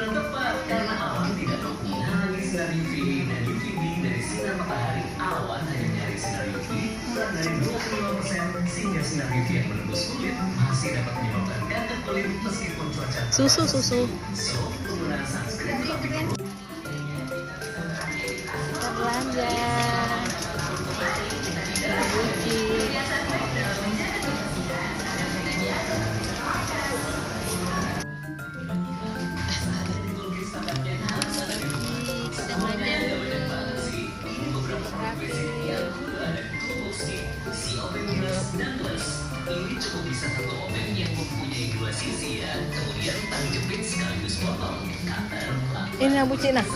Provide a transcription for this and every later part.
kurang tepat karena awan tidak mampu menahan sinar UV dan UVB dari sinar matahari. Awan hanya menyari sinar UV kurang dari 25% sehingga sinar UV yang menembus kulit masih dapat menyebabkan kanker kulit meskipun cuaca Susu. So, penggunaan sunscreen tetap diperlukan. Kita belanja. Gucci. Ini cukup bisa satu obeng yang mempunyai dua sisi ya. Kemudian tali jepit sekaligus potong. Ini yang buci nah.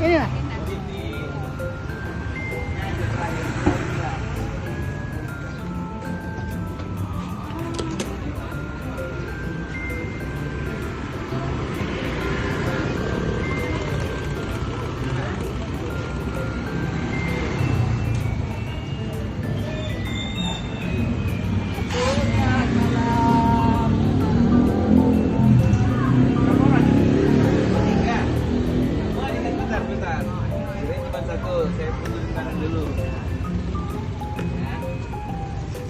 Ini lah. Saya punya kanan dulu. Ya.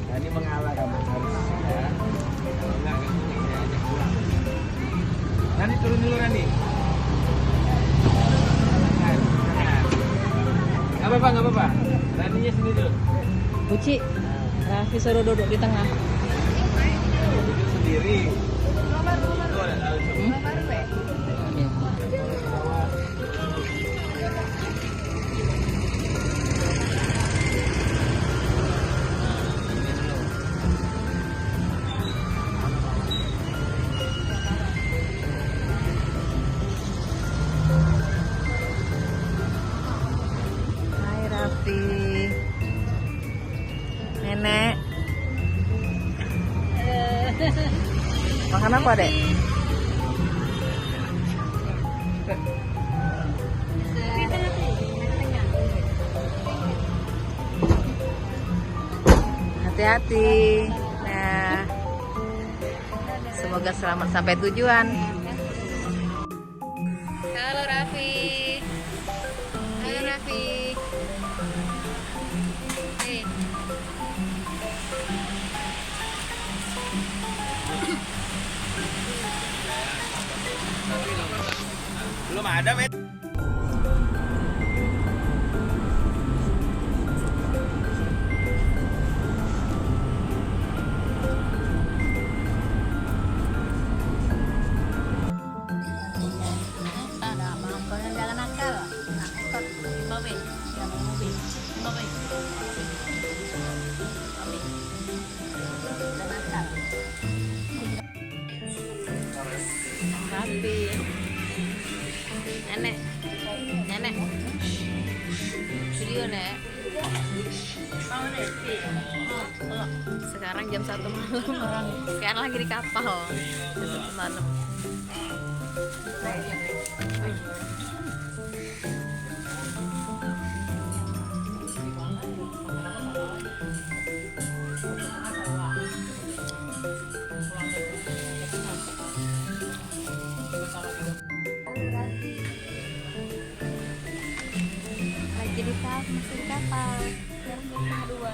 Nah, ini mengalah kamu harus ya. Kalau enggak kan saya ajak pulang. Rani turun dulu Rani. Nggak apa-apa, nggak apa-apa. Raninya sini dulu. Buci. Raffi suruh duduk di tengah. Duduk sendiri. Itu ada tahu. Makan apa, Dek? Hati-hati. Nah, semoga selamat sampai tujuan. Halo Raffi. Halo Raffi. Nih. Belum ada, Bet. Raffi. Nenek. Nenek. Video, Nek. Sekarang jam 1 malam. Sekarang lagi di kapal. Jam 1 malam. Lagi di kapal, masih di kapal. Sekarang jam 2.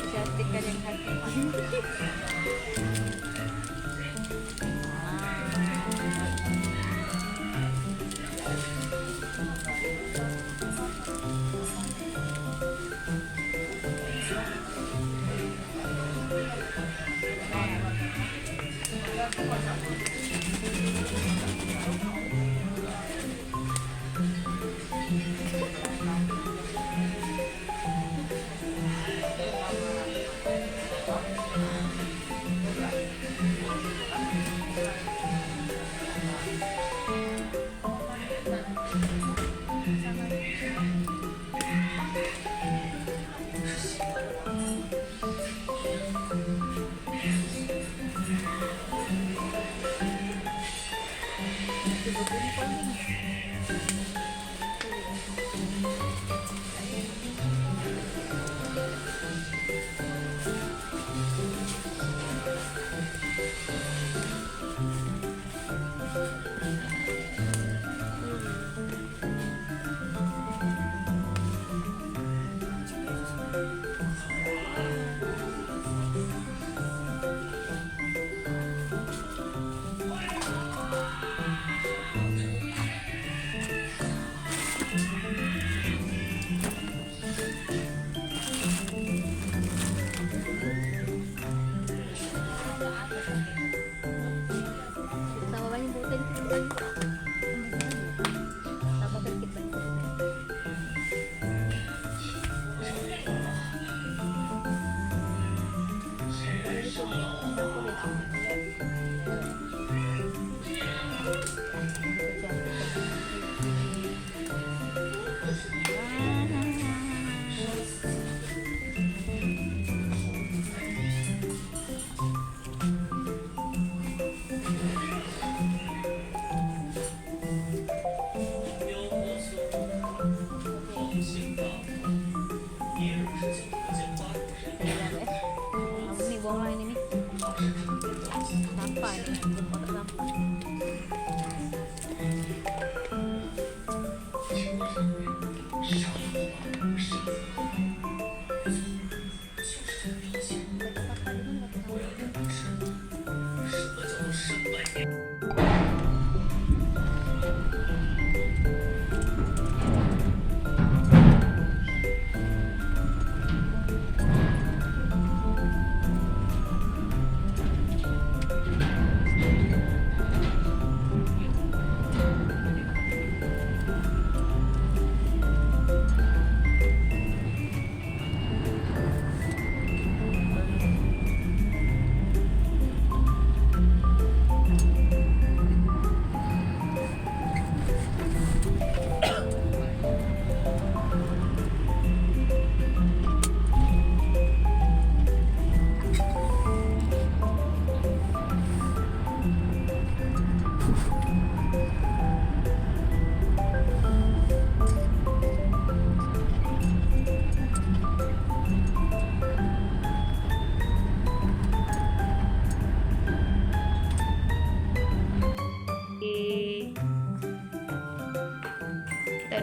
Cantik kan yang hati.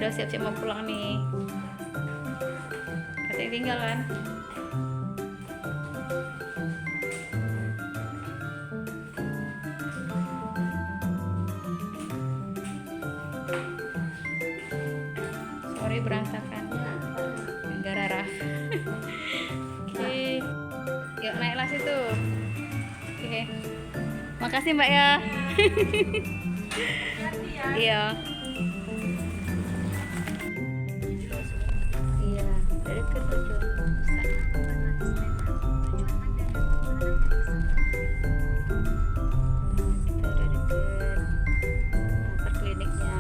udah siap-siap mau pulang nih. Katanya tinggal kan? Sorry berantakan. Gara Raf. Oke. Yuk naiklah situ. Oke. Makasih Mbak ya. Iya. Iya, dari deket tuh. Kita udah deket tempat kliniknya.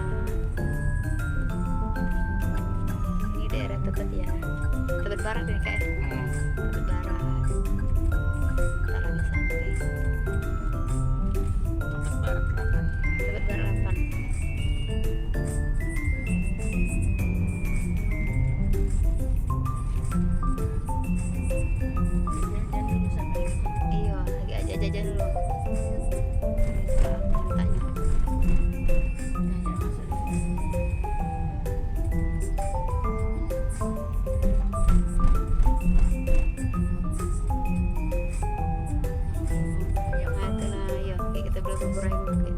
Ini daerah Tebet ya. Tebet Barat ya kayak. Tebet Barat. Kita lagi sampai. Tebet Barat 8. Tebet Barat 8. Iya, lagi aja jajan dulu. Tanya. Yuk, ngatur lah, yuk. Oke, kita beli bubur ayam dulu.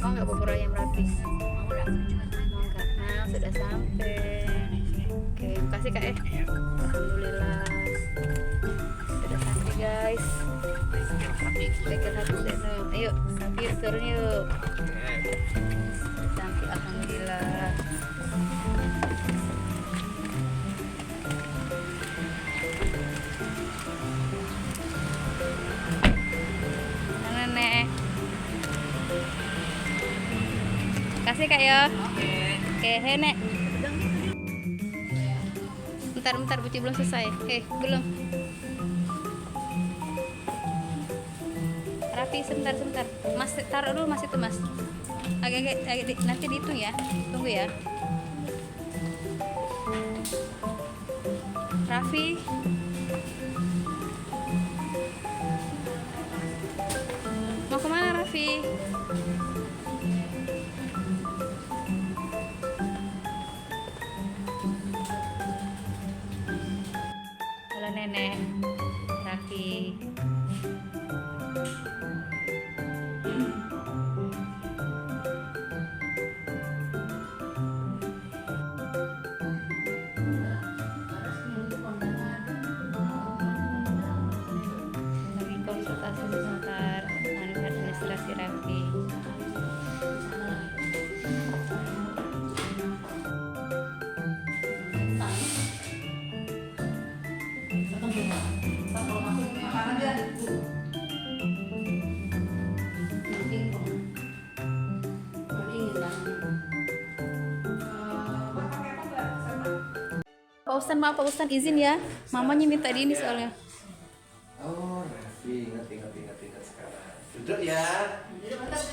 Oh, nggak bubur ayam Rapi? Mau nggak? Nah, sudah sampai. Oke, makasih Kak. Alhamdulillah. Sudah sampai guys. Bengkel habis deh. Ayo, yuk turun yuk. Sampai alhamdulillah. Nah, nenek. Kasih Kak ya. Oke, Nek. Bentar, Buci belum selesai. Belum. Rapi, sebentar. Mas, taruh dulu Mas itu Mas. Agak nanti dihitung ya. Tunggu ya. Raffi. Mau kemana Raffi? Halo nenek Raffi. Lagi konsultasi sebentar dengan administrasi Raffi. Pak Ustadz, maaf Pak Ustadz, izin ya. Mamanya minta di ini soalnya. Oh, Raffi, ngerti sekarang. Duduk ya.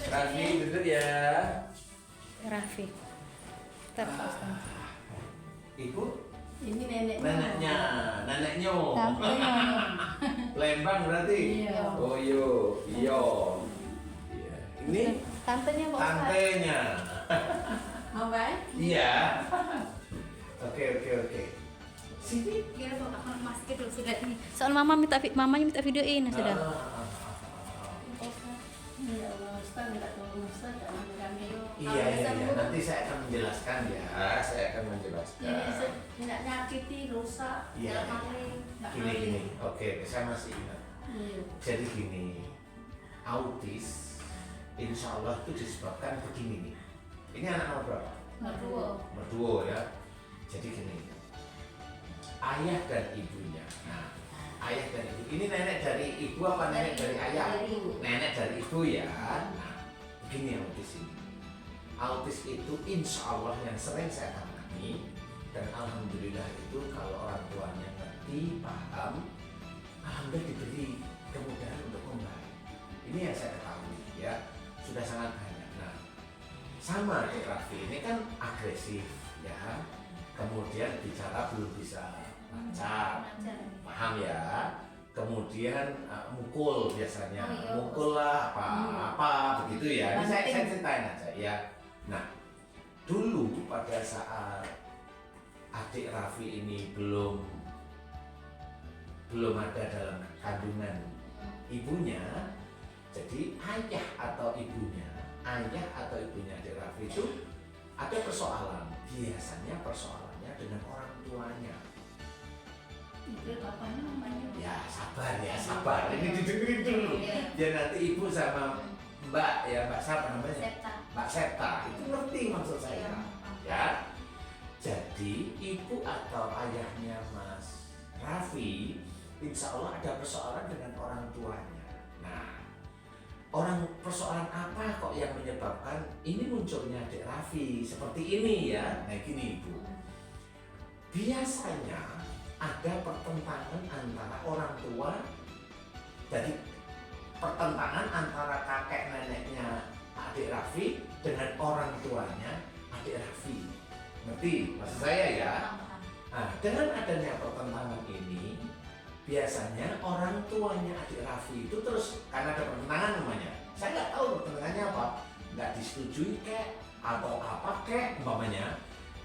Raffi, duduk ya. Raffi. Bentar Pak Ustadz. Ibu? Ini neneknya. Neneknya. Tantenya. Lembang berarti? Iya. Oh iya. Iya. Ini Tantenya Pak Ustadz. tantenya. Mau baik? Iya. Oke. Sini. Gimana Pak? Aku masukin dulu sudah ini. Soal mamanya minta videoin sudah. Ya Allah, Ustaz minta tolong Ustaz jangan kami yuk. Iya. Nanti saya akan menjelaskan ya. Ini tidak nyakiti rusak. Iya. Gini. Oke, saya masih ingat. Iya. Jadi gini, autis, insya Allah itu disebabkan begini nih. Ini anak nomor berapa? Berdua ya. Jadi gini, ayah dan ibunya. Nah, ayah dan ibu. Ini nenek dari ibu apa nenek dari ayah? Nenek dari ibu ya. Nah, begini autis ini. Autis itu insya Allah yang sering saya tangani, dan alhamdulillah itu kalau orang tuanya ngerti, paham, alhamdulillah diberi kemudahan untuk membaik. Ini yang saya ketahui ya, sudah sangat banyak. Nah, sama kayak Raffi ini kan agresif ya. Kemudian bicara belum bisa lancar, paham ya. Kemudian mukul biasanya, mukul lah apa begitu ya. Ini saya ceritain aja ya. Nah, dulu pada saat adik Raffi ini belum ada dalam kandungan ibunya, jadi ayah atau ibunya adik Raffi itu ada persoalan. Biasanya persoalannya dengan orang tuanya. Itu bapaknya mamanya. Ya sabar, ini didengerin dulu. Ya nanti ibu sama Mbak siapa namanya? Septa. Mbak Septa itu ngerti maksud saya. Ya, jadi ibu atau ayahnya Mas Raffi, insya Allah ada persoalan dengan orang tuanya. Nah, persoalan apa kok yang menyebabkan ini munculnya adik Raffi seperti ini ya? Nah gini ibu, biasanya ada pertentangan antara orang tua, jadi pertentangan antara kakek neneknya adik Raffi dengan orang tuanya adik Raffi. Ngerti maksud saya ya? Nah, dengan adanya pertentangan ini, biasanya orang tuanya adik Raffi itu terus karena ada pertentangan namanya. Saya nggak tahu pertentangannya apa, nggak disetujui kek atau apa kek umpamanya.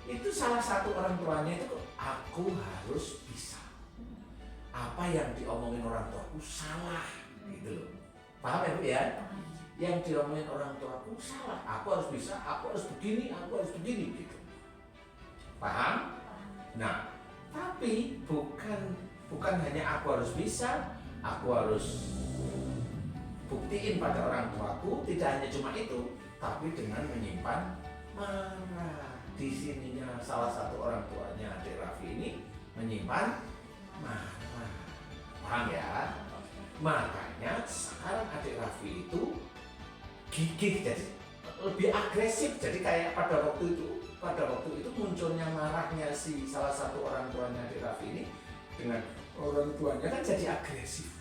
Itu salah satu orang tuanya itu, aku harus bisa. Apa yang diomongin orang tuaku salah, gitu loh. Paham ya Bu ya? Yang diomongin orang tuaku salah, aku harus bisa, aku harus begini, gitu. Paham? Nah, tapi bukan hanya aku harus bisa, aku harus buktiin pada orang tuaku, tidak hanya cuma itu, tapi dengan menyimpan marah. Di sininya salah satu orang tuanya adik Raffi ini menyimpan marah. Paham ya? Makanya sekarang adik Raffi itu gigih, jadi lebih agresif. Jadi kayak pada waktu itu munculnya marahnya si salah satu orang tuanya adik Raffi ini dengan orang tuanya kan jadi agresif.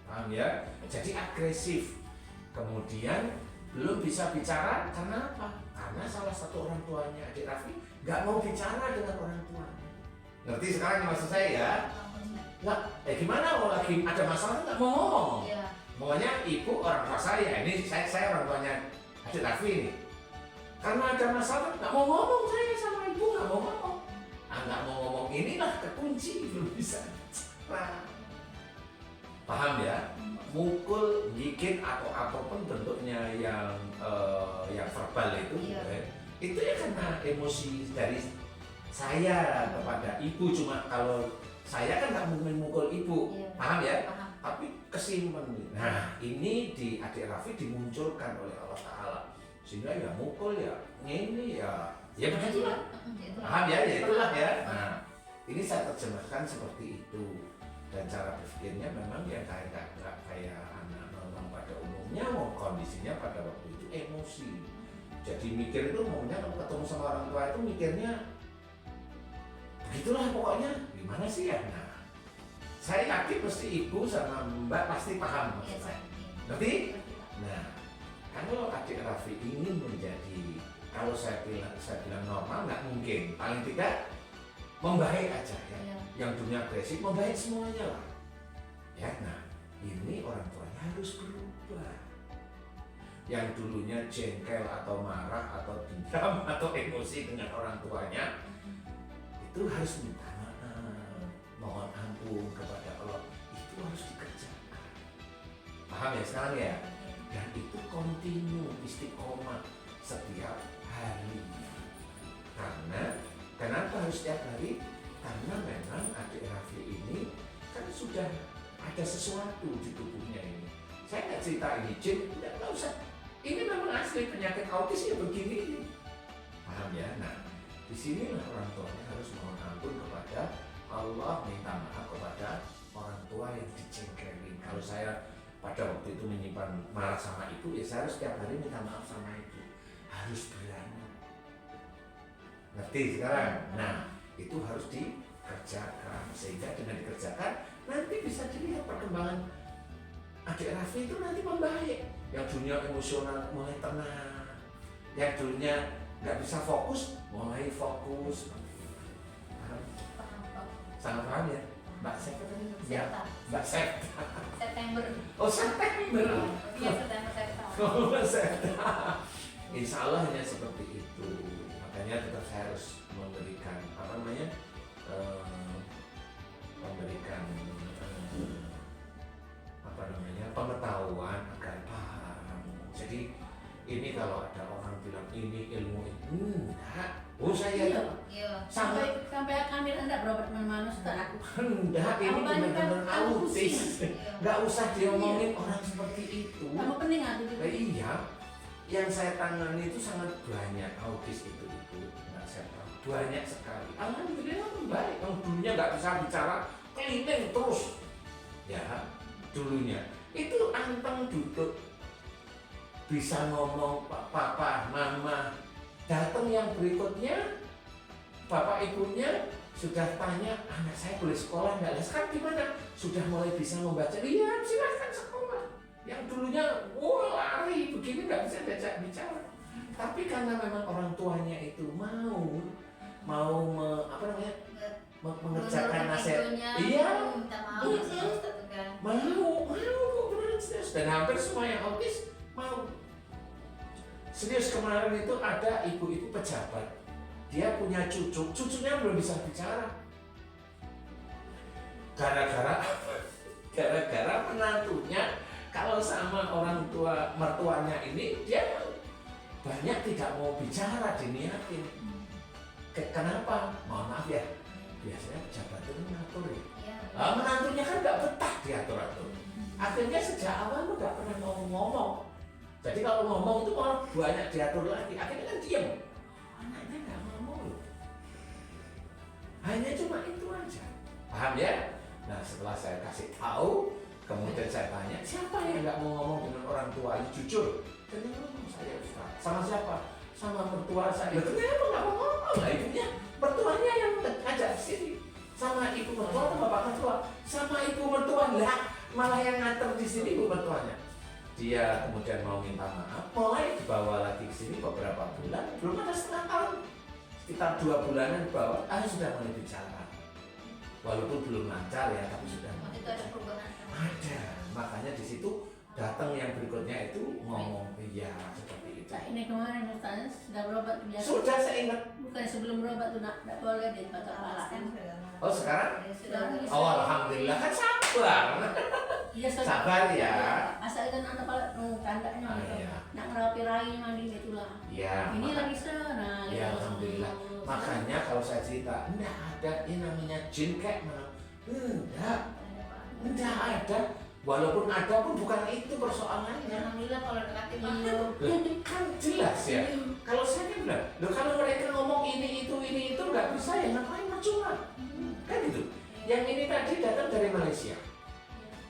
Paham ya? Jadi agresif. Kemudian belum bisa bicara, karena apa? Karena salah satu orang tuanya adik Raffi nggak mau bicara dengan orang tuanya. Ngerti sekarang maksud saya ya? Nggak, gimana kalau lagi ada masalah nggak mau ngomong? Maunya ibu orang tua saya, ini saya orang tuanya adik Raffi ini. Karena ada masalah nggak mau ngomong, saya sama ibu nggak mau ngomong. Nggak mau ngomong, inilah kekunci, belum bisa. Nah, paham ya? Mukul, gigit atau apapun bentuknya yang verbal itu ya karena emosi dari saya kepada ibu. Cuma kalau saya kan nggak mungkin mukul ibu, paham ya? Tapi kesimpan. Nah ini di adik Raffi dimunculkan oleh Allah Ta'ala, sehingga ya mukul ya ini ya begitulah. Paham ya? Ya itulah ya. Nah ini saya terjemahkan seperti itu. Dan cara berpikirnya memang ya kayak anak normal pada umumnya, mau kondisinya pada waktu itu emosi. Jadi mikir itu maunya kalau ketemu sama orang tua itu mikirnya begitulah pokoknya, gimana sih ya? Nah, saya yakin pasti ibu sama Mbak pasti paham maksud saya. Ngerti? Nah, kalau adik Raffi ingin menjadi, kalau saya bilang normal nggak mungkin, paling tidak membaik aja ya. Yang dunia agresif membaik semuanya lah ya. Nah ini orang tuanya harus berubah. Yang dulunya jengkel atau marah atau dendam atau emosi dengan orang tuanya, itu harus minta maaf, mohon ampun kepada Allah. Itu harus dikerjakan. Paham ya sekarang ya? Dan itu kontinu, istiqomah setiap hari. Karena kenapa harus setiap hari? Karena memang adik Raffi ini kan sudah ada sesuatu di tubuhnya ini. Saya nggak cerita ini jin, nggak usah. Ini memang asli penyakit autis ya begini. Paham ya? Nah, disinilah orang tuanya harus mohon ampun kepada Allah, minta maaf kepada orang tua yang dicengkelin. Kalau saya pada waktu itu menyimpan marah sama ibu, ya saya harus setiap hari minta maaf sama ibu. Harus berani. Ngerti sekarang? Nah, itu harus dikerjakan, sehingga dengan dikerjakan nanti bisa dilihat perkembangan adik Raffi itu nanti membaik. Yang dunia emosional mulai tenang, yang dulunya nggak bisa fokus mulai fokus. Paham? Sangat paham ya, Mbak Septa tadi? Ya, Mbak Septa. September. Oh September. Iya September. Oh Septa. Insya Allah hanya seperti itu. Makanya tetap saya harus memberikan pengetahuan agar paham. Jadi ini kalau ada orang bilang ini ilmu itu enggak. Oh saya Iya. sampai Sampai kami enggak berobat mana-mana Ustaz aku. enggak, ini Kamu banyak kan benar-benar kamu autis. pusing. Nggak usah diomongin orang seperti itu. Kamu pening aku juga. Iya, yang saya tangani itu sangat banyak autis itu nggak saya tahu, banyak sekali. Alhamdulillah membaik. Yang dulunya nggak bisa bicara, keliling terus. Ya, dulunya itu anteng duduk bisa ngomong papa, mama. Datang yang berikutnya, bapak ibunya sudah tanya anak saya boleh sekolah nggak? Sekarang gimana? Sudah mulai bisa membaca? Iya, silahkan sekolah. Yang dulunya lari begini nggak bisa diajak bicara. Tapi karena memang orang tuanya itu mau mengerjakan nasihat. Iya, minta maaf sama Ustaz kan. mau beneran serius. Dan hampir semua yang autis mau. Serius, kemarin itu ada ibu-ibu pejabat. Dia punya cucunya belum bisa bicara. Gara-gara menantunya kalau sama orang tua mertuanya ini dia banyak tidak mau bicara, diniatin. Kenapa? Mohon maaf ya, biasanya pejabat itu mengatur ya. Menantunya kan nggak betah diatur-atur. Akhirnya sejak awal nggak pernah mau ngomong. Jadi kalau ngomong itu malah banyak diatur lagi. Akhirnya kan diam. Anaknya nggak ngomong loh. Hanya cuma itu aja. Paham ya? Nah setelah saya kasih tahu, kemudian saya tanya, siapa yang nggak mau ngomong dengan orang tua? Jujur. Dan dia ngomong, saya Ustaz. Sama siapa? Sama mertua saya. Loh, kenapa nggak mau ngomong? Lah ibunya, mertuanya yang ngajak ke sini. Sama ibu mertua atau bapak mertua? Sama ibu mertua lah. Malah yang nganter di sini ibu mertuanya. Dia kemudian mau minta maaf, mulai dibawa lagi ke sini beberapa bulan, belum ada setengah tahun, sekitar 2 bulanan dibawa, sudah mulai bicara. Walaupun belum lancar ya, tapi sudah mulai. Itu ada perubahan. Ada, makanya di situ datang yang berikutnya itu ngomong, iya seperti itu. Nah, ini kemarin Ustaz sudah berobat biasa. Sudah saya ingat. Bukan sebelum berobat tuh enggak boleh dia pakai kepala. Oh sekarang? Sudah. Oh alhamdulillah kan sabar. Iya, Sabar ya. Asal kan anak kepala kandaknya gitu. Iya. Nak ngerapi rai mandi itulah. Iya. Ini lagi sana. Ya alhamdulillah. Makanya kalau saya cerita, enggak ada yang namanya jin kayak mana? Enggak ada. Walaupun ada pun bukan itu persoalannya. Alhamdulillah kalau negatif Kan jelas ya. Kalau saya kan bilang, loh kalau mereka ngomong ini itu nggak bisa ya ngapain percuma? Kan gitu. Yang ini tadi datang dari Malaysia.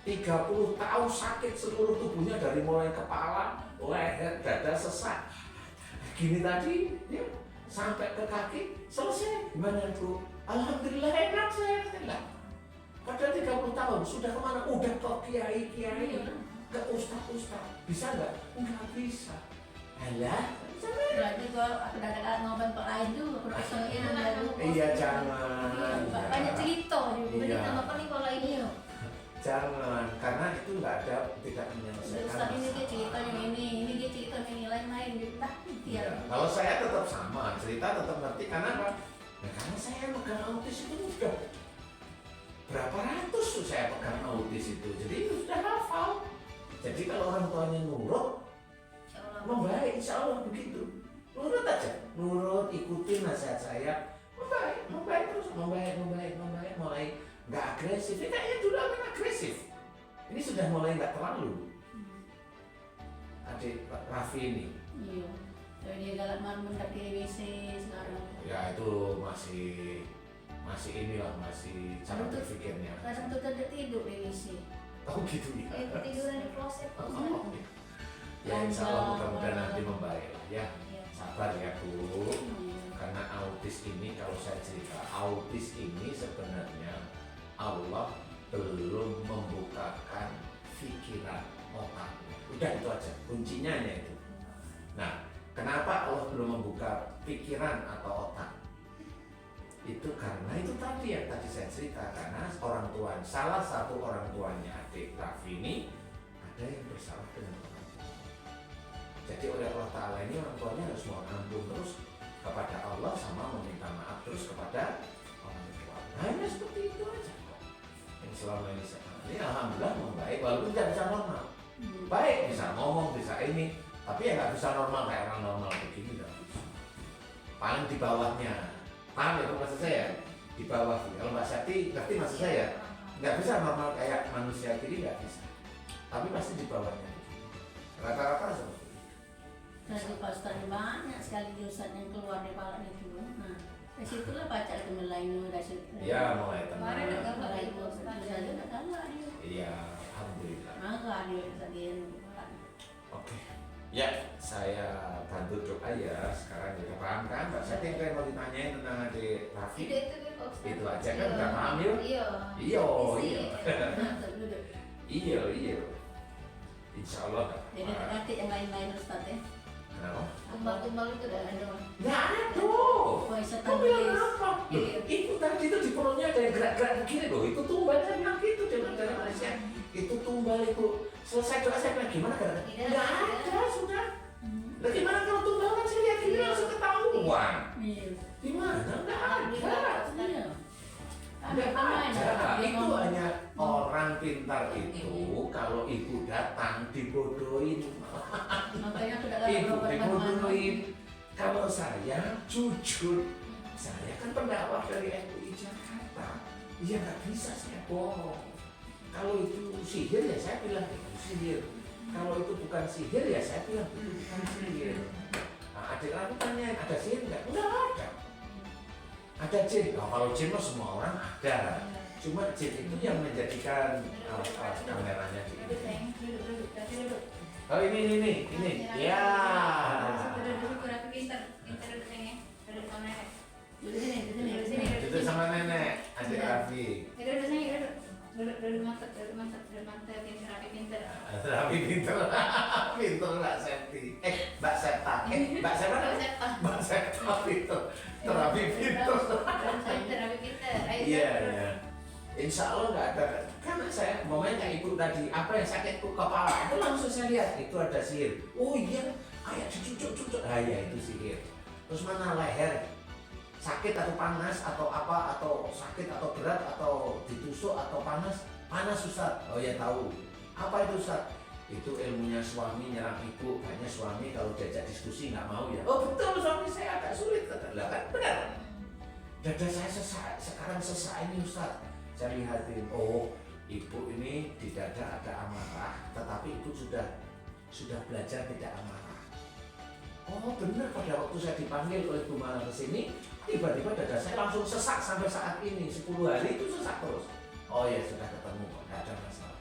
30 tahun sakit seluruh tubuhnya dari mulai kepala, leher, dada, sesak. Gini tadi, ya, sampai ke kaki, selesai. Gimana Bu? Alhamdulillah enak saya. Padahal 30 tahun, sudah kemana? Udah ke kiai-kiai, ke ustaz-ustaz. Bisa nggak? Nggak bisa. Alah, berarti kalau aku datang ngobat Pak lain tuh profesornya ada. iya jangan. Banyak cerita juga. Iya. Banyak apa nih kalau ini yuk. Jangan, karena itu nggak ada, tidak menyelesaikan Ustaz ini dia masalah. cerita yang ini dia cerita yang ini lain-lain gitu. Iya. Iya. Kalau saya tetap sama, cerita tetap ngerti karena apa? Nah, karena saya megang autis itu sudah berapa ratus tuh saya pegang autis itu, jadi sudah hafal. Jadi kalau orang tuanya nurut, membaik, insya Allah begitu. Nurut aja, nurut, ikutin nasihat saya, membaik terus, membaik, mulai nggak agresif. Ini kayaknya dulu kan agresif. Ini sudah mulai nggak terlalu. Adik Raffi ini. Iya. Jadi dia galak malam mendak di WC sekarang. Ya itu masih inilah, masih cara Betul. berpikirnya. Kadang tuh tidak tidur di WC. Oh gitu ya. Tiduran di kloset. Oh, ya insya Allah mudah-mudahan nanti membaik ya. Sabar ya Bu. Karena autis ini kalau saya cerita, autis ini sebenarnya Allah belum membukakan pikiran otaknya. Udah itu aja, kuncinya hanya itu. Nah, kenapa Allah belum membuka pikiran atau otak? Itu karena itu tadi yang tadi saya cerita, karena orang tua, salah satu orang tuanya adik Raffi ini ada yang bersalah dengan orang tua. Jadi oleh Allah Ta'ala ini orang tuanya harus mohon ampun terus kepada Allah sama meminta maaf terus kepada orang tua. Hanya seperti itu aja kok. Yang selama ini alhamdulillah membaik walaupun tidak bisa normal. Baik bisa ngomong bisa ini, tapi ya nggak bisa normal kayak orang normal begini nggak bisa. Paling di bawahnya. Paham ya maksud saya? Di bawah. Kalau Mbak Syati ngerti maksud saya? Nggak bisa normal kayak manusia gini nggak bisa. Tapi pasti di bawahnya. Rata-rata seperti itu. Jadi Ustaz banyak sekali dosa yang keluar dari kepala itu. Nah, dari situlah baca gemelain dari situ. Ya mulai tenang. Kemarin ada gambar Mulai ibu itu saja ada gambar dia. Iya, alhamdulillah. Maka dia tadi yang Oke. Ya, saya bantu doa ya. Sekarang kita paham kan? Mbak Syati yang mau ditanyain tentang adik Raffi. Itu Pak Ustaz. Itu aja kan udah paham yuk? Iya. Iya, Isi. iya. Iya. Insya Allah. Jadi nanti yang lain-lain Ustaz ya. Kenapa? Tumbal-tumbal itu udah ada. Nggak ada tuh. Wah, setan Kau bilang tulis. apa? Loh, itu tadi itu di perutnya ada yang gerak-gerak begini loh. Itu tumbal saya bilang gitu dari Malaysia. Itu tumbal itu. Selesai doa saya bilang gimana gerak? Tidak Nggak ada. ada sudah. Lah gimana kalau tumbal kan saya lihat ini langsung ketahuan. Iya. Gimana? Nggak ada. Iya. Nggak pemain. ada. Dia Itu ngomong. hanya orang pintar itu kalau ibu datang dibodohin. Makanya aku udah Ibu berobat dibodohin. Kalau saya jujur, saya kan pendakwah dari MUI Jakarta. Ya nggak bisa saya bohong. Kalau itu sihir ya saya bilang itu sihir. Kalau itu bukan sihir ya saya bilang itu bukan sihir. Nah, adik aku tanya ada sihir nggak? Nggak ada. Ada jin. Nah, kalau jin mah semua orang ada. Cuma jin itu yang menjadikan kameranya di Duduk sayang, duduk. Kasih duduk. Oh ini. Ya. Duduk, Raffi pintar duduk sayang. Duduk sama nenek. Di sini, di sini. Duduk sini. Itu sama nenek, adik Raffi. Duduk sayang, duduk. Duduk mantap, pintar, Raffi pintar. Raffi pinter, pinter Mbak Septi. Mbak Septa. Mbak Septa. Mbak Septa pinter. Raffi pinter. Raffi pintar. Ayo, Iya, duduk. iya. Insya Allah nggak ada. Karena saya momennya kayak ibu tadi, apa yang sakit kepala itu langsung saya lihat itu ada sihir. Oh iya, kayak dicucuk-cucuk. Ah ya itu sihir. Terus mana leher? Sakit atau panas atau apa atau sakit atau berat atau ditusuk atau panas Ustaz. Oh ya tahu. Apa itu Ustaz? Itu ilmunya suami nyerang ibu. Hanya suami kalau diajak diskusi nggak mau ya. Oh betul suami saya agak sulit kata kan benar. Dada saya sesak sekarang sesak ini Ustaz. Saya lihatin oh ibu ini di dada ada amarah tetapi ibu sudah belajar tidak amarah. Oh benar pada waktu saya dipanggil oleh Bu Mala ke sini tiba-tiba dada saya langsung sesak sampai saat ini 10 hari itu sesak terus. Oh ya sudah ketemu kok, tidak ada masalah.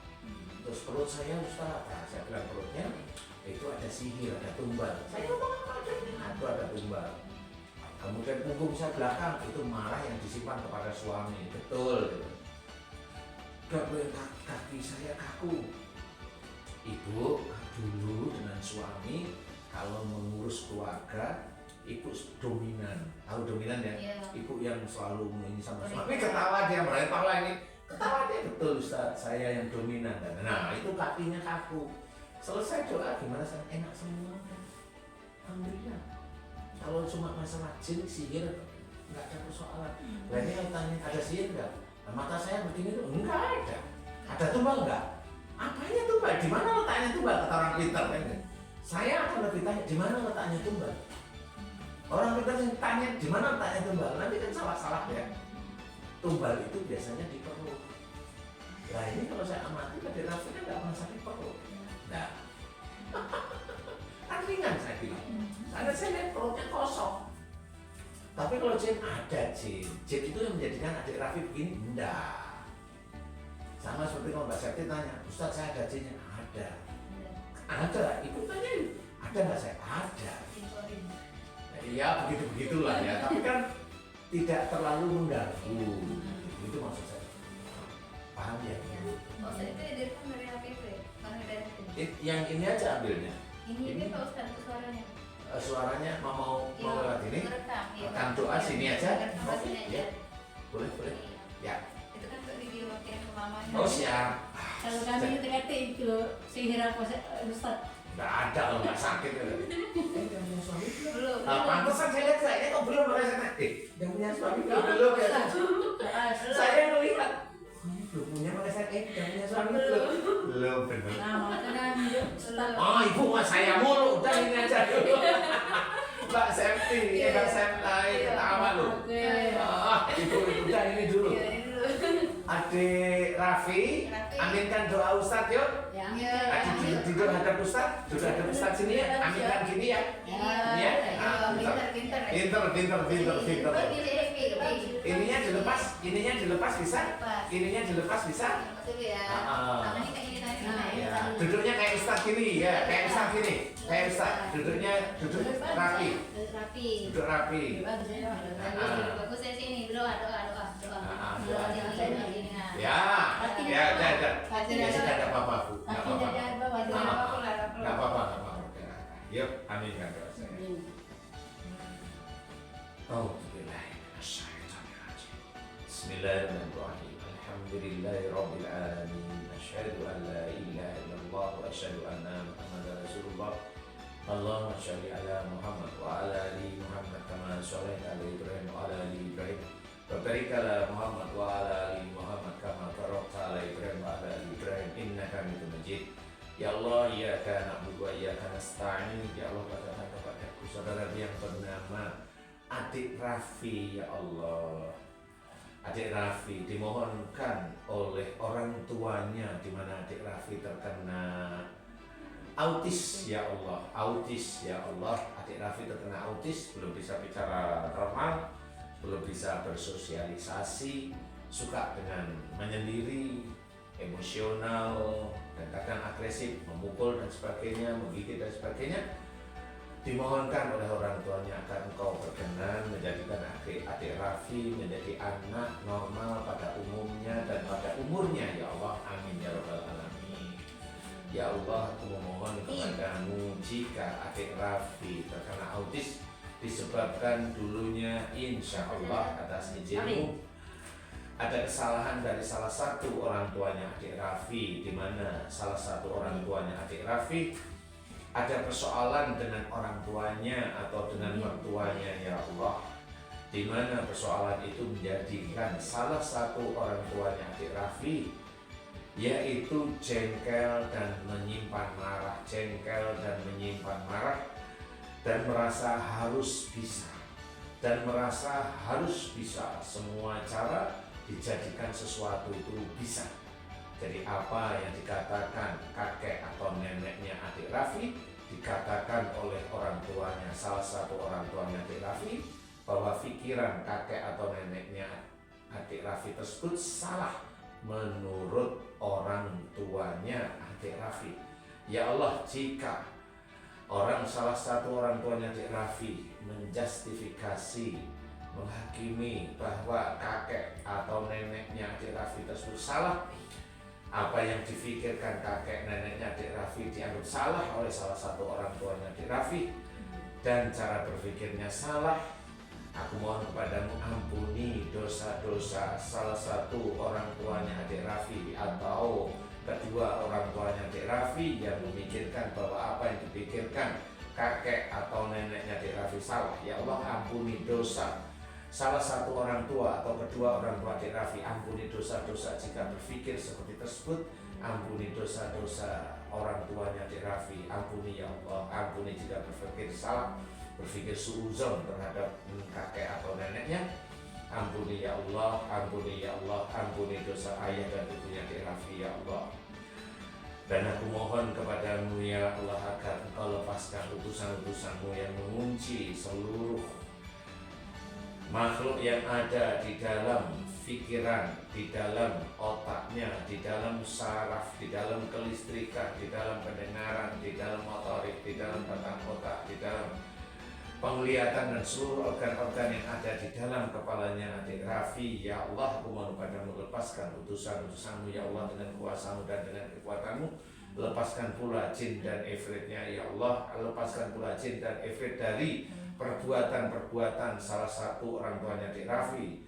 Terus perut saya Ustaz, saya bilang perutnya itu ada sihir, ada tumbal. Saya ngomong apa ada ini? Ada tumbal. Kemudian punggung saya belakang itu marah yang disimpan kepada suami, betul. Gitu. Kemudian kaki saya kaku. Ibu dulu dengan suami kalau mengurus keluarga ibu dominan, tahu dominan ya? Iya. Ibu yang selalu ini sama suami ketawa dia melempar lagi, ketawa dia betul Ustaz, saya yang dominan. Nah itu kakinya kaku. Selesai doa gimana saya enak semua. Alhamdulillah. Kalau cuma masalah jin sihir nggak ada persoalan. Nah ini kalau tanya ada sihir nggak? Nah, mata saya begini tuh enggak ada. Ada tumbal nggak? Apanya tumbal? Di mana letaknya tumbal? Kata orang pintar kan? Saya akan lebih tanya di mana letaknya tumbal. Orang pintar yang tanya di mana letaknya tumbal. Nanti kan salah-salah ya. Tumbal itu biasanya di perut. Nah ini kalau saya amati pada Raffi kan nggak pernah sakit perut. Nah, kan ringan saya bilang. Karena saya lihat perutnya kosong. Tapi kalau jin ada jin itu yang menjadikan adik Raffi begini, enggak. Sama seperti kalau Mbak Septi tanya, Ustaz saya ada jinnya, ada. Ada, ibu tanya, ada nggak saya? Ada. Ya begitu-begitulah ya, tapi kan tidak terlalu mengganggu. Itu maksud saya. Paham ya? Pak Ustaz itu direkam dari HP itu ya? Karena dari itu. Yang ini aja ambilnya. Ini Pak Ustaz itu suaranya. Suaranya mau lewat ini. Merekam, iya. Rekam doa sini aja. Rekam Oke, sini aja. ya. Boleh. Iya. Ya. Itu kan untuk video kirim ke mamanya. Oh siap. Kalau kami itu kata itu sihir apa Ustaz? Nggak ada kalau nggak sakit. Udah punya suami belum? Belum. Pantesan saya lihat saya kok belum merasakan. Udah punya suami belum ya? Saya melihat. Belum punya merasakan. Udah punya suami belum? Belum benar. Nah, makanya hidup setelah Oh ibu mas saya mulu. Udah ini aja dulu. Mbak Septi, Mbak Septi ketawa loh. Ibu udah ini dulu. Adik Raffi, aminkan doa Ustadz yuk. Adik duduk hadap Ustadz, duduk hadap Ustadz sini ya. Aminkan gini ya. Ya. Pinter. Ininya dilepas bisa. Ya. Duduknya kayak Ustadz gini ya, kayak Ustadz. Duduk rapi. Duduk rapi. Bagus ya sini, doa. Ya, sudah ada apa-apa Bu. Nggak apa-apa. Yuk, aminkan doa saya. Bismillahirrahmanirrahim. Alhamdulillahirabbil alamin. Asyhadu an la ilaha illallah wa asyhadu anna Muhammadar Rasulullah. Allahumma shalli ala Muhammad wa ala ali Muhammad kama shallaita ala Ibrahim wa ala ali Ibrahim. Wa barik ala Muhammad wa ala ali Muhammad kama barakta ala Ibrahim wa ala ali Ibrahim innaka Hamidum Majid. Ya Allah, iyyaka na'budu wa iyyaka nasta'in. Ya Allah, katakan kepadaku saudara yang bernama Adik Raffi, ya Allah. Adik Raffi dimohonkan oleh orang tuanya di mana Adik Raffi terkena autis, ya Allah. Adik Raffi terkena autis, belum bisa bicara normal, belum bisa bersosialisasi, suka dengan menyendiri, emosional, dan kadang agresif, memukul dan sebagainya, menggigit dan sebagainya. Dimohonkan oleh orang tuanya agar engkau berkenan menjadikan adik Raffi menjadi anak normal pada umumnya dan pada umurnya, ya Allah. Amin ya rabbal alamin. Ya Allah, aku memohon kepadamu jika adik Raffi terkena autis disebabkan dulunya insya Allah atas izinmu ada kesalahan dari salah satu orang tuanya adik Raffi, di mana salah satu orang tuanya adik Raffi ada persoalan dengan orang tuanya atau dengan mertuanya, ya Allah, di mana persoalan itu menjadikan salah satu orang tuanya adik Raffi yaitu jengkel dan menyimpan marah, dan merasa harus bisa semua cara dijadikan sesuatu itu bisa. Jadi apa yang dikatakan kakek atau neneknya adik Raffi dikatakan oleh orang tuanya, salah satu orang tuanya adik Raffi, bahwa pikiran kakek atau neneknya adik Raffi tersebut salah menurut orang tuanya adik Raffi. Ya Allah, jika salah satu orang tuanya adik Raffi menjustifikasi, menghakimi bahwa kakek atau neneknya adik Raffi tersebut salah, apa yang difikirkan kakek neneknya adik Raffi dianggap salah oleh salah satu orang tuanya adik Raffi, dan cara berpikirnya salah, aku mohon kepadamu ampuni dosa-dosa salah satu orang tuanya adik Raffi atau kedua orang tuanya adik Raffi yang memikirkan bahwa apa yang dipikirkan kakek atau neneknya adik Raffi salah. Ya Allah, ampuni dosa salah satu orang tua atau kedua orang tua adik Raffi, ampuni dosa-dosa jika berpikir seperti tersebut, ampuni dosa-dosa orang tuanya adik Raffi, ampuni ya Allah, ampuni jika berpikir salah, berpikir suuzon terhadap kakek atau neneknya, ampuni ya Allah, ampuni dosa ayah dan ibunya adik Raffi, ya Allah. Dan aku mohon kepadamu ya Allah agar engkau lepaskan utusan-utusanmu yang mengunci seluruh makhluk yang ada di dalam pikiran, di dalam otaknya, di dalam saraf, di dalam kelistrikan, di dalam pendengaran, di dalam motorik, di dalam batang otak, di dalam penglihatan dan seluruh organ-organ yang ada di dalam kepalanya adik Raffi. Ya Allah, aku mohon padamu, lepaskan utusan-utusanmu ya Allah dengan kuasamu dan dengan kekuatanmu. Lepaskan pula jin dan ifritnya ya Allah, lepaskan pula jin dan ifrit dari perbuatan-perbuatan salah satu orang tuanya adik Raffi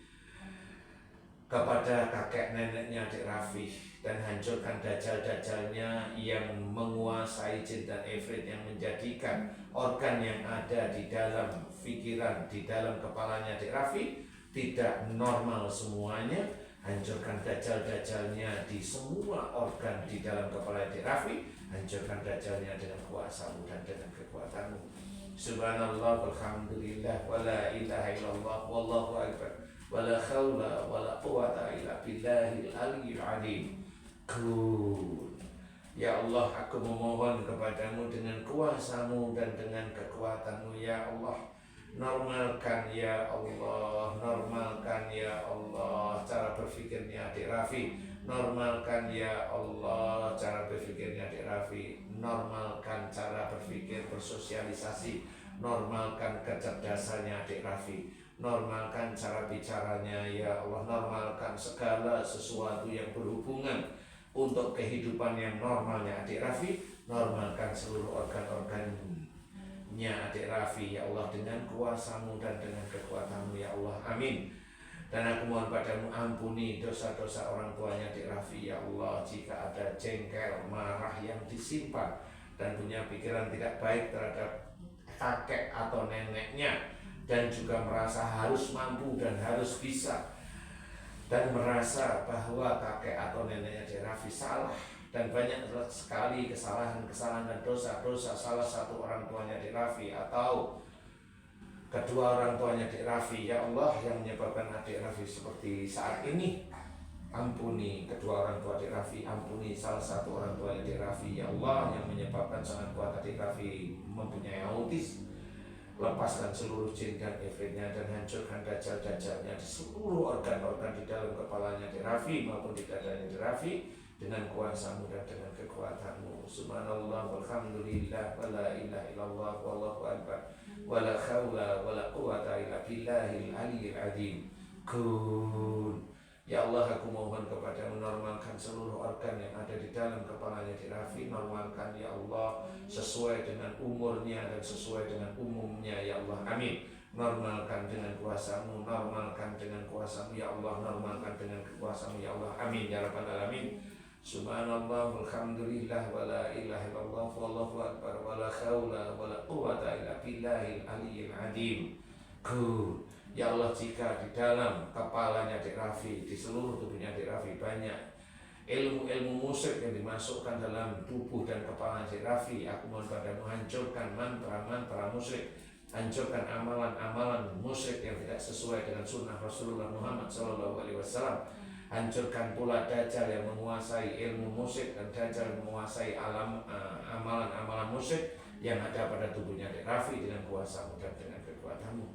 kepada kakek neneknya adik Raffi, dan hancurkan dajjal-dajjalnya yang menguasai jin dan ifrit, yang menjadikan organ yang ada di dalam pikiran, di dalam kepalanya adik Raffi tidak normal semuanya. Hancurkan dajjal-dajjalnya di semua organ di dalam kepala adik Raffi. Hancurkan dajjalnya dengan kuasamu dan dengan kekuatanmu. Subhanallah walhamdulillah wala ilaha illallah wallahu akbar wala khawla wala quwata illa billahil aliyyil azim. Kun. Ya Allah, aku memohon kepadamu dengan kuasamu dan dengan kekuatanmu ya Allah. Normalkan ya Allah, normalkan ya Allah cara berpikirnya adik Raffi. Normalkan ya Allah cara berpikirnya adik Raffi. Normalkan cara berpikir bersosialisasi. Normalkan kecerdasannya adik Raffi. Normalkan cara bicaranya ya Allah. Normalkan segala sesuatu yang berhubungan untuk kehidupan yang normalnya adik Raffi. Normalkan seluruh organ-organnya adik Raffi ya Allah, dengan kuasamu dan dengan kekuatanmu ya Allah. Amin. Dan aku mohon padamu, ampuni dosa-dosa orang tuanya adik Raffi ya Allah. Jika ada jengkel, marah yang disimpan dan punya pikiran tidak baik terhadap kakek atau neneknya, dan juga merasa harus mampu dan harus bisa, dan merasa bahwa kakek atau neneknya adik Raffi salah, dan banyak sekali kesalahan-kesalahan dan dosa-dosa salah satu orang tuanya adik Raffi atau kedua orang tuanya adik Raffi ya Allah, yang menyebabkan adik Raffi seperti saat ini. Ampuni kedua orang tua adik Raffi, ampuni salah satu orang tua adik Raffi ya Allah, yang menyebabkan sangat kuat adik Raffi mempunyai autis. Lepaskan seluruh jin dan ifritnya dan hancurkan dajjal-dajjalnya di seluruh organ-organ di dalam kepalanya adik Raffi maupun di dadanya adik Raffi dengan kuasamu dan dengan kekuatanmu. Subhanallah walhamdulillah wala ilaha illallah wallahu akbar wala khawla wala quwata illa billahil aliyyil azim. Kun. Ya Allah, aku mohon kepadamu, normalkan seluruh organ yang ada di dalam kepalanya adik Raffi. Normalkan ya Allah sesuai dengan umurnya dan sesuai dengan umumnya ya Allah. Amin. Normalkan dengan kuasamu, normalkan dengan kuasamu ya Allah, normalkan dengan kekuasamu ya Allah. Amin ya rabbal alamin. Subhanallah walhamdulillah wala ilaha illallah wallahu akbar wala khawla wala quwata illa billahil aliyyil azim. Kun. Ya Allah, jika di dalam kepalanya adik Raffi, di seluruh tubuhnya adik Raffi banyak ilmu-ilmu musyrik yang dimasukkan dalam tubuh dan kepala adik Raffi, aku mohon padamu, hancurkan mantra-mantra musyrik, hancurkan amalan-amalan musyrik yang tidak sesuai dengan sunnah Rasulullah Muhammad SAW. Hancurkan pula dajjal yang menguasai ilmu musyrik dan dajjal yang menguasai amalan-amalan musyrik yang ada pada tubuhnya adik Raffi dengan kuasamu dan dengan kekuatanmu.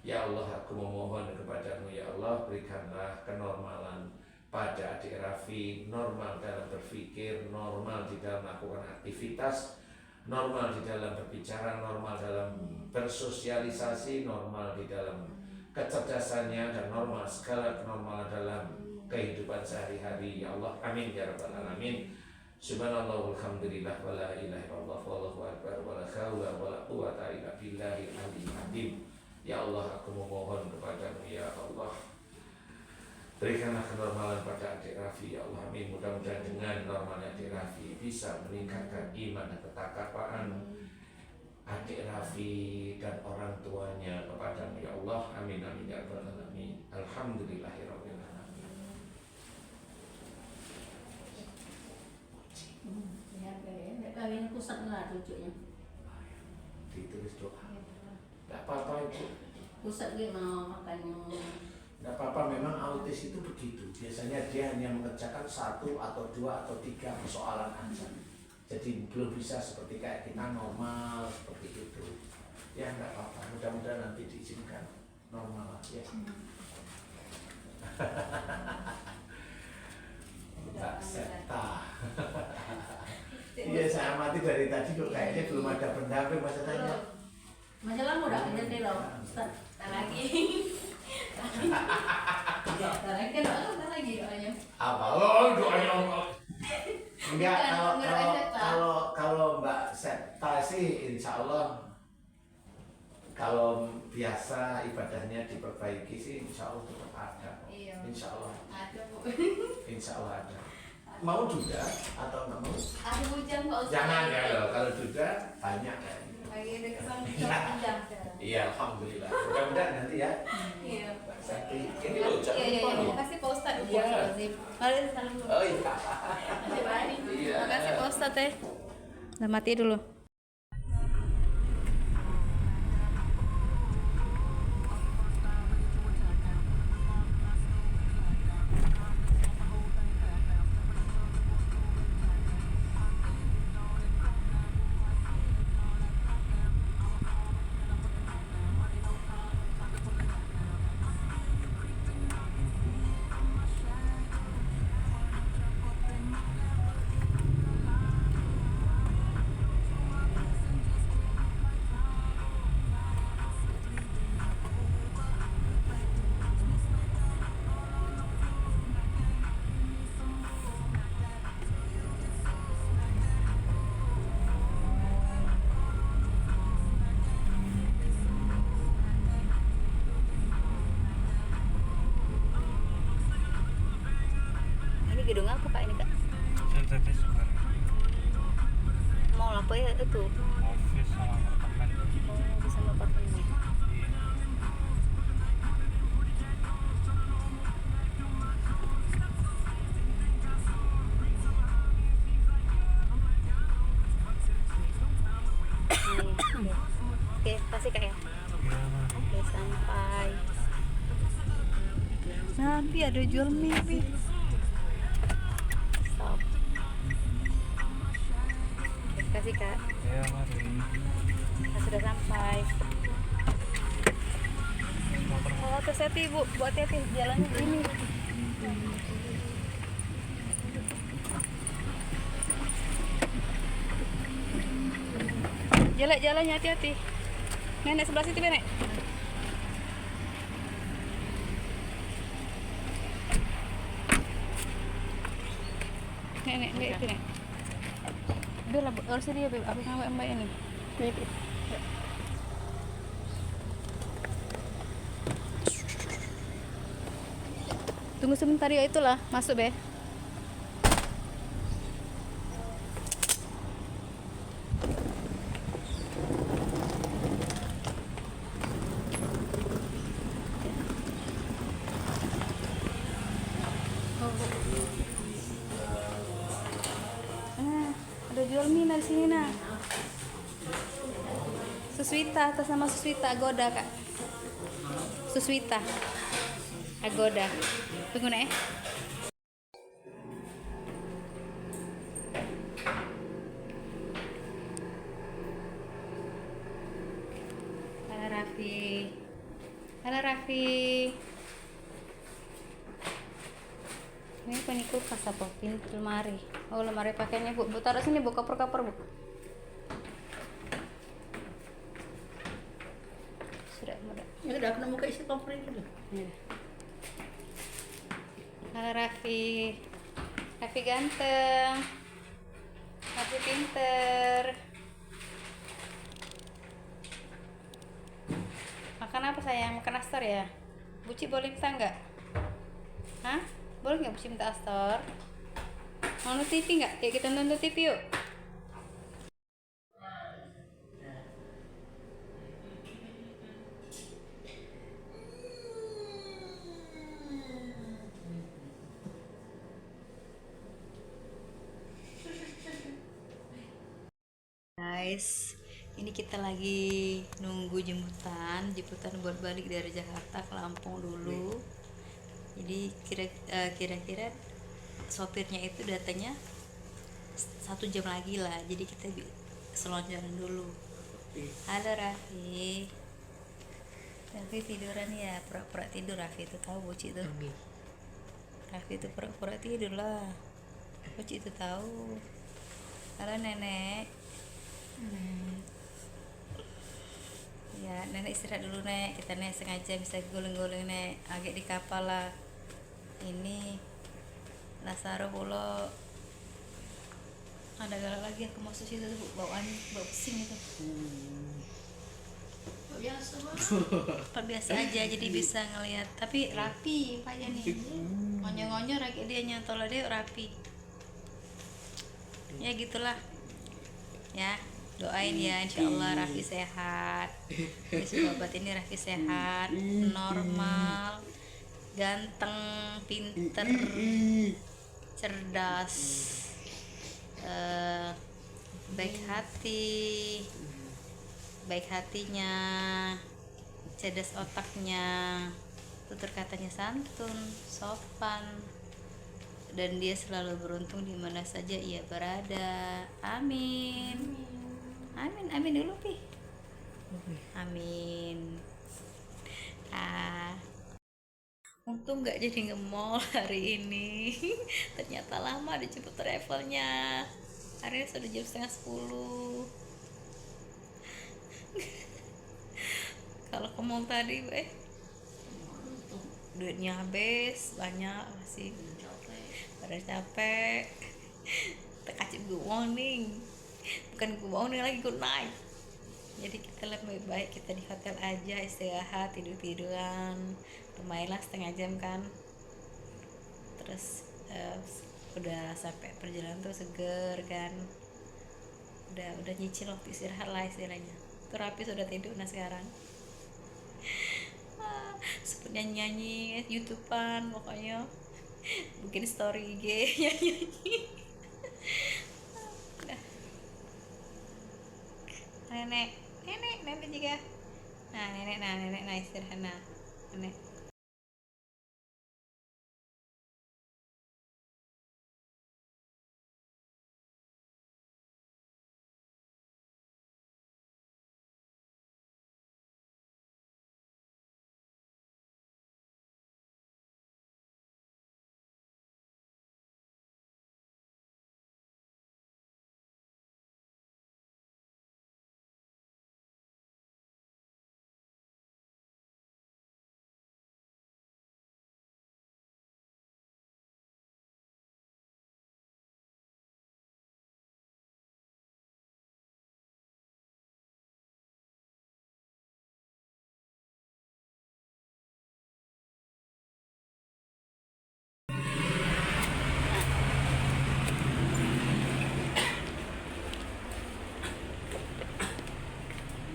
Ya Allah, aku memohon kepadamu ya Allah, berikanlah kenormalan pada adik Raffi, normal dalam berpikir, normal di dalam melakukan aktivitas, normal di dalam berbicara, normal dalam bersosialisasi, normal di dalam kecerdasannya, dan normal segala kenormalan dalam kehidupan sehari-hari ya Allah. Amin ya rabbal alamin. Subhanallah walhamdulillah wala ilaha illallah wallahu akbar wala khawla wala quwata illa billahil aliyyil azim. Ya Allah, aku memohon kepadamu ya Allah, berikanlah kenormalan pada adik Raffi ya Allah. Amin. Mudah-mudahan dengan normalnya adik Raffi bisa meningkatkan iman dan ketakwaan adik Raffi dan orang tuanya kepadamu ya Allah. Amin amin ya rabbal alamin. Alhamdulillahirabbil alamin. Ya, kawin pusat lah cucunya. Ditulis doa. Tidak apa-apa itu. Pusat dia mau makannya. Tidak apa-apa, memang autis itu begitu. Biasanya dia hanya mengerjakan 1 atau 2 atau 3 persoalan aja. Jadi belum bisa seperti kayak kita normal seperti itu. Ya tidak apa-apa, mudah-mudahan nanti diizinkan normal ya. Mbak Seta. Iya, saya amati dari tadi kok kayaknya belum ada pendamping, masa tanya. Masalah udah kerja deh loh, Ustaz. Tak lagi. Tak lagi kan doa, tak lagi doanya. Apa? Oh, doanya enggak, kalau Mbak Seta sih insya Allah kalau biasa ibadahnya diperbaiki sih, insya Allah tetap ada. Iya. Insya Allah, Ada Bu. insya Allah ada. Mau duda atau nggak mau? Ada bujang Pak Ustaz. Jangan ya loh, kalau duda banyak kan. Lagi ada kesan Iya. bujang sekarang. Iya, alhamdulillah. Mudah-mudahan nanti ya. Iya. Mbak Sakti. Ini loh, jangan Iya, lupa loh. makasih Pak Ustadz. Iya. Mari salam dulu. Oh iya. Iya. Makasih Pak Ustadz ya. Udah mati dulu. Ini gedung apa Kak ini Kak? Sentetis Square, Mall apa ya itu? office sama apartemen. Oh, bisa apartemen. Oke, kasih Kak ya. Iya, mari. Oke, sampai. Nanti ada jual mie, Bi. Stop. Oke, kasih Kak. Iya, mari. Nah, sudah sampai. Oh, hati-hati Bu, buat hati jalannya ini. Jalannya hati-hati. Nenek sebelah situ, Nenek. Nenek, itu Nek. Udah lah, harus dia, Beb. Aku ngawet mbak ini. Tunggu sebentar ya, itulah. Masuk, Be. Ada jual mie di sini nah. Suswita, atas nama Suswita Agoda Kak. Suswita Agoda. Tunggu nih. Halo Raffi. Halo Raffi. Ini apa nih kulkas apa? Pintu lemari. Oh, lemari pakaiannya Bu. Bu taruh sini Bu, koper-koper Bu. Sudah, mudah. Ya udah, aku nemu ke isi koper ini dulu. Ya. Halo Raffi. Raffi ganteng. Raffi pinter. Makan apa sayang? Makan nastar ya? Buci boleh minta nggak? Hah? Boleh nggak Buci minta astor? Mau nonton TV nggak? Yuk kita nonton TV yuk. Guys, ini kita lagi nunggu jemputan buat balik dari Jakarta ke Lampung dulu. Jadi kira-kira sopirnya itu datanya 1 jam lagi lah, jadi kita selonjoran dulu. Halo Raffi. Raffi tiduran ya, pura-pura tidur. Raffi itu tahu Buci itu. Raffi itu pura-pura tidur lah. Buci itu tahu. Halo Nenek. Ya, Nenek istirahat dulu Nek. Kita Nek sengaja bisa guling-guling Nek. Agak di kapal lah. Ini Lasaro pulau ada galak lagi aku masuk situ tuh bau pusing itu. biasa Bang. Pak biasa aja jadi bisa ngelihat, tapi rapi Pak ya nih. Ngonyo-ngonyo kayak dia nyantol dia rapi. Ya gitulah. Ya, doain ya insyaallah Raffi sehat. Sobat ini Raffi sehat, normal, ganteng, pinter, cerdas, baik hati, baik hatinya, cerdas otaknya, tutur katanya santun, sopan, dan dia selalu beruntung di mana saja ia berada. Amin. Amin, amin dulu Pi. Amin. Untung nggak jadi nge-mall hari ini. Ternyata lama dijemput travelnya. Hari ini sudah jam 9:30. Kalau ke mall tadi, duitnya habis banyak masih. Pada capek. Terkacip good morning. Bukan good morning lagi, good night. Jadi kita lebih baik kita di hotel aja, istirahat, tidur-tiduran, lumayan lah setengah jam kan. Terus udah sampai perjalanan tuh seger kan, udah nyicil waktu istirahat lah istilahnya. Tuh Rapi sudah tidur nah sekarang. Sempet nyanyi YouTubean pokoknya, bikin story IG nyanyi. Nenek juga. Nenek istirahat nenek.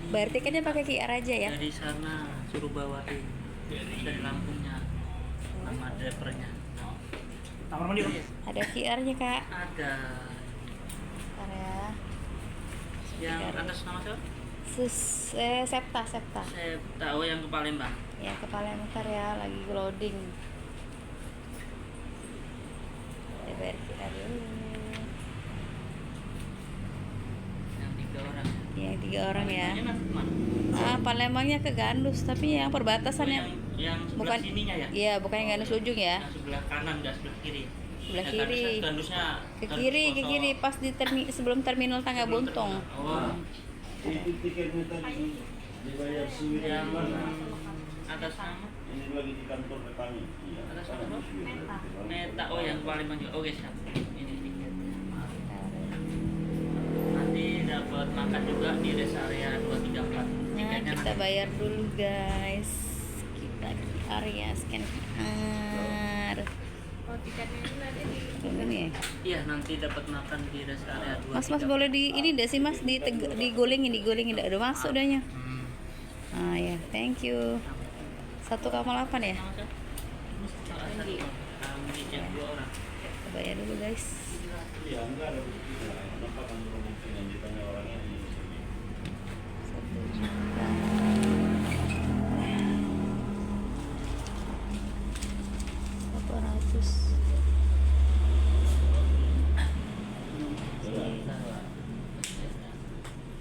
Bayar tiketnya pakai QR aja ya. Dari sana suruh bawain dari Lampungnya nama drivernya. Kamar mandi Pak? Ada QR-nya Kak. Ada. Bentar ya. Yang atas nama siapa? Septa. Saya tahu yang ke Palembang. Ya kepala bentar ya, lagi loading. Kita bayar QR dulu. Yang 3 orang. Ya 3 orang ya. Palembangnya nanti kemana? Palembangnya ke Gandus, tapi yang perbatasan yang sebelah bukan sininya ya? Iya, bukan yang Gandus ujung ya. Yang sebelah kanan, nggak sebelah kiri. Sebelah Ya, kiri. Gandusnya Ke kiri pas di sebelum terminal Tangga Buntung. Oh, Itu tiketnya tadi dibayar yang mana? atas nama? Ini lagi di kantor kami. Iya. Atas nama? Meta. Oh yang Palembang juga. Oke siap. Ini tiketnya. Nanti dapat makan juga di rest area 234. Nah, kita bayar dulu guys. Kita di area scan QR. Oh, tiketnya ini ada di Ini ya. Iya nanti dapat makan di rest area 234. Mas boleh di ini deh sih Mas digolengin udah masuk dahnya. Ah ya, thank you. 1,8 ya. Kami cek 2 orang. Kita bayar dulu guys. Iya, enggak ada buktinya. Kenapa kan kemungkinan ditanya orangnya di sini? 1 juta.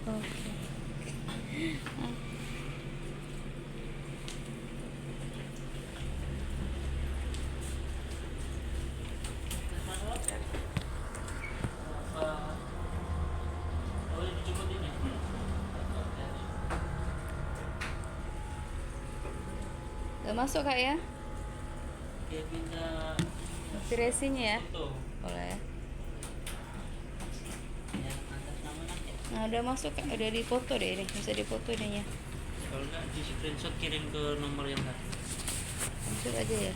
Oke. Oh dijemput ini. Udah masuk Kak ya? Dia minta Racing ya? foto. Boleh. Yang atas nama nanti. Nah udah masuk Kak, udah dipoto deh ini, bisa dipoto dehnya. Kalau nggak di screenshot kirim ke nomor yang tadi. Masuk aja ya.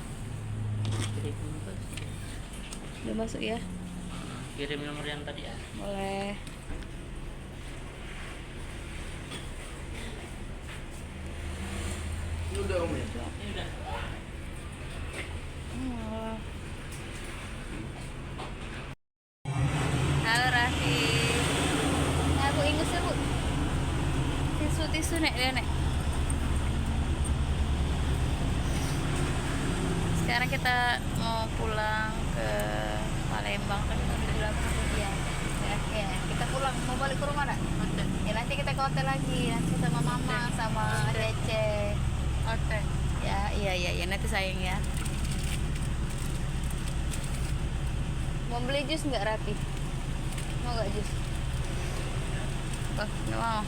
Kirim ke Udah masuk ya? kirim nomor yang tadi ya. Boleh. Udah Om ya? Ini udah. Oh. Halo Raffi. Nah, Bu ingus ya, Bu. Tisu nek dia nek. Sekarang kita mau pulang ke Palembang kan kita udah bilang kemudian. Ya, kita pulang mau balik ke rumah nak? Ya nanti kita ke hotel lagi, nanti sama mama sama Dece. Hotel. Ya, iya nanti sayang ya. Mau beli jus nggak Rati? Mau nggak jus? Oh, nggak mau.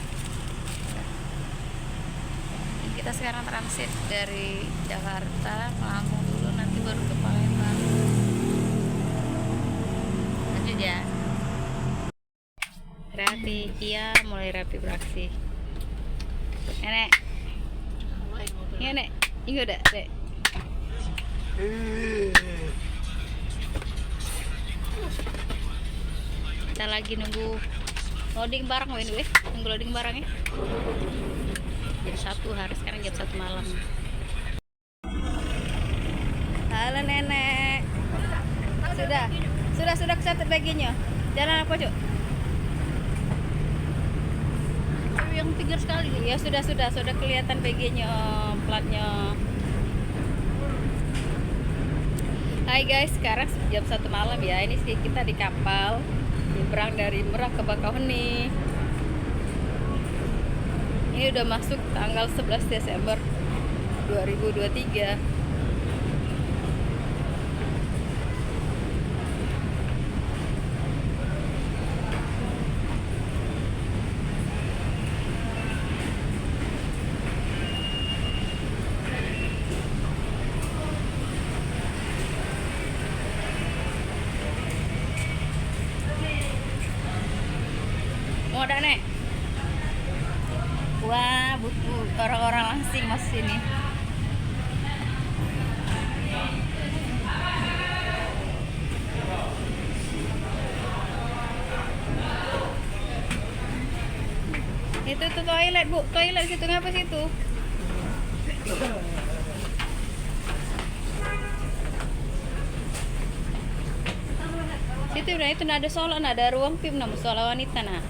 Jadi kita sekarang transit dari Jakarta ke Lampung dulu, nanti baru ke Palembang. Lanjut ya. Rati, iya mulai rapi beraksi. Nenek, iya nek, ini udah dek. Kita lagi nunggu loading barang weh, nunggu loading barang ya. Jam 1 hari sekarang jam 1 malam. Halo nenek. Sudah kecatat baginya. Jalan apa cuk? Yang pinggir sekali. Ya sudah kelihatan baginya, platnya. Hai guys, sekarang jam 1 malam ya. Ini sih kita di kapal nyebrang dari Merak ke Bakauheni. Ini udah masuk tanggal 11 Desember 2023. Mau ada nek? Wah, butuh orang-orang langsing mas sini. Itu tuh toilet bu, toilet situ ngapa situ? Situ udah itu ada soal, ada ruang PIM namun soal wanita nah.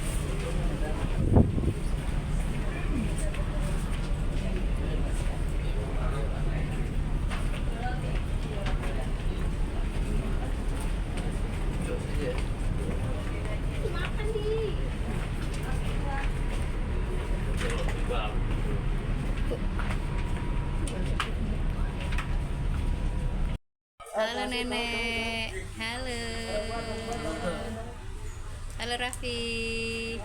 Halo nenek, halo Raffi,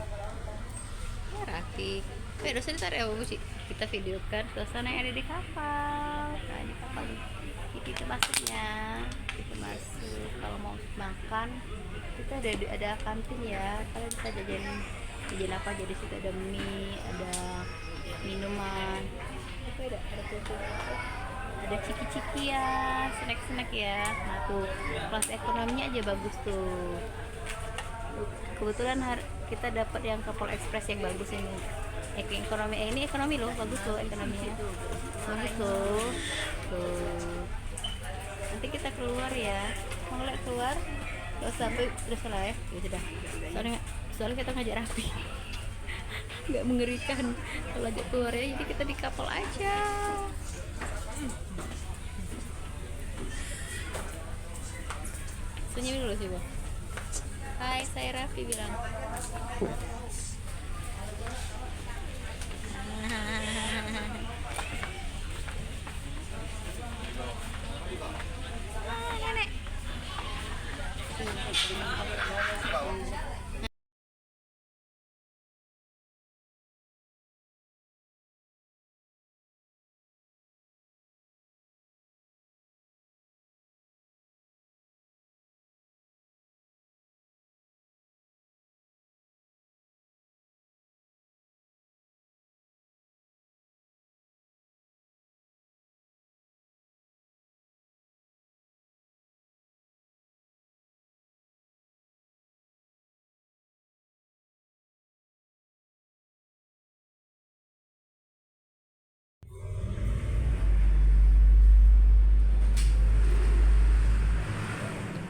ya Raffi, dosen ntar ya Bu Ci, kita videokan suasana yang ada di kapal. Nah di kapal ini kita masuknya, kita masuk. Kalau mau makan, kita ada kantin ya. Kalian bisa jajan apa? Jadi situ ada mie, ada minuman, apa ada susu. Ada ciki-ciki ya, snack-snack ya. Nah tuh kelas ekonominya aja bagus tuh. Kebetulan kita dapat yang kapal ekspres yang bagus ini. Ini ekonomi loh, bagus loh ekonominya. Bagus loh. Tuh. Nanti kita keluar ya. Mau lihat keluar? Gak usah, udah salah ya. Ya sudah. Soalnya kita ngajak Rapi. Nggak mengerikan kalau ajak keluar ya. Jadi kita di kapal aja. Senyum dulu sih, Bang. Hai, saya Raffi bilang.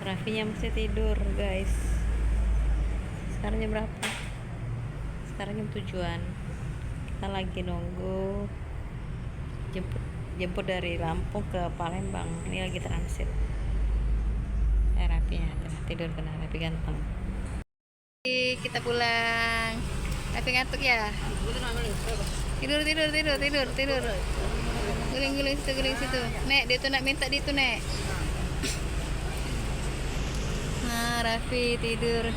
Raffinya masih tidur guys. Sekarang jam berapa? Sekarang jam 7-an. Kita lagi nunggu jemput dari Lampung ke Palembang. Ini lagi transit. Raffinya tidur, kena Raffi ganteng. Kita pulang. Raffi ngantuk ya? Tidur. Guling situ. Nek, dia tuh nak minta di itu, Nek. Nah, Raffi tidur.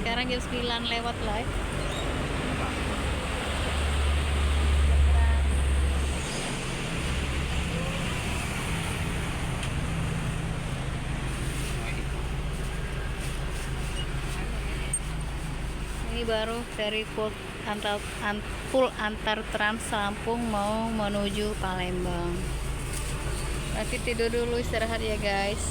Sekarang jam 9 lewat lah. Ini baru dari pool antar Trans Lampung mau menuju Palembang. Raffi tidur dulu, istirahat ya guys.